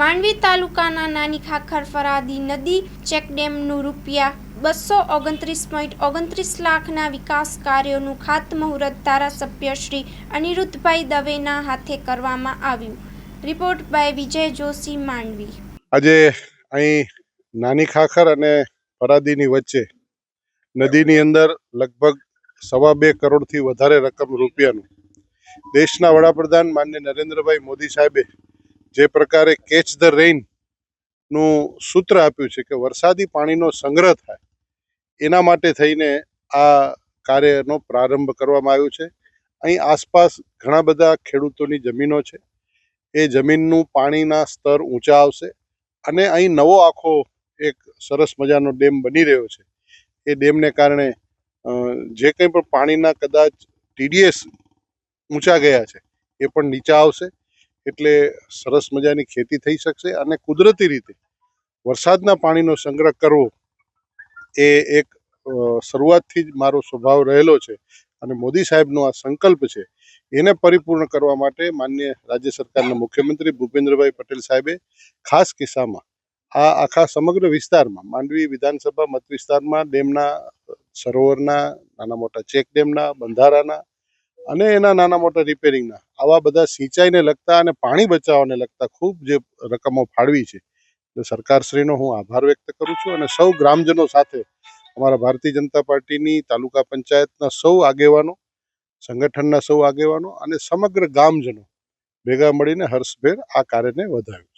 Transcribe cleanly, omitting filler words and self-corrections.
માંડવી તાલુકાના નાની ખાખર ફરાદી નદી ચેકડેમનું ₹229.29 લાખના વિકાસ કાર્યોનું ખાતમુહૂર્ત ધારાસભ્ય શ્રી અનિરુદ્ધભાઈ દવેના હાથે કરવામાં આવ્યું। રિપોર્ટ બાય વિજય જોશી, માંડવી। આજે અહીં નાની ખાખર અને ફરાદીની વચ્ચે નદીની અંદર લગભગ 2.25 કરોડથી વધારે રકમ રૂપિયાનું દેશના વડાપ્રધાન માનનીય નરેન્દ્રભાઈ મોદી સાહેબે જે પ્રકારે કેચ ધ રેઇન નું સૂત્ર આપ્યું છે કે વરસાદી પાણીનો સંગ્રહ થાય, એના માટે થઈને આ કાર્યનો પ્રારંભ કરવામાં આવ્યો છે। અહીં આસપાસ ઘણા બધા ખેડૂતોની જમીનો છે, એ જમીનનું પાણીના સ્તર ઊંચા આવશે અને અહીં નવો આખો એક સરસ મજાનો ડેમ બની રહ્યો છે। એ ડેમને કારણે જે કંઈ પણ પાણીના કદાચ TDS ઊંચા ગયા છે એ પણ નીચા આવશે, એટલે સરસ મજાની ખેતી થઈ શકશે અને કુદરતી રીતે વરસાદના પાણીનો સંગ્રહ કરવો એ એક શરૂઆતથી જ મારો સ્વભાવ રહેલો છે અને મોદી સાહેબનો આ સંકલ્પ છે એને પરિપૂર્ણ કરવા માટે માનનીય રાજ્ય સરકારના મુખ્યમંત્રી ભૂપેન્દ્રભાઈ પટેલ સાહેબે ખાસ કિસ્સામાં આ આખા સમગ્ર વિસ્તારમાં માંડવી વિધાનસભા મત વિસ્તારમાં ડેમના, સરોવરના, નાના મોટા ચેક ડેમના, બંધારાના અને એના નાના મોટા રિપેરિંગના આવા બધા સિંચાઈને લગતા અને પાણી બચાવવાને લગતા ખૂબ જે રકમો ફાળવી છે, તો સરકારશ્રીનો હું આભાર વ્યક્ત કરું છું અને સૌ ગ્રામજનો સાથે અમારા ભારતીય જનતા પાર્ટીની તાલુકા પંચાયતના સૌ આગેવાનો, સંગઠનના સૌ આગેવાનો અને સમગ્ર ગામજનો ભેગા મળીને હર્ષભેર આ કાર્યને વધાવ્યું છે।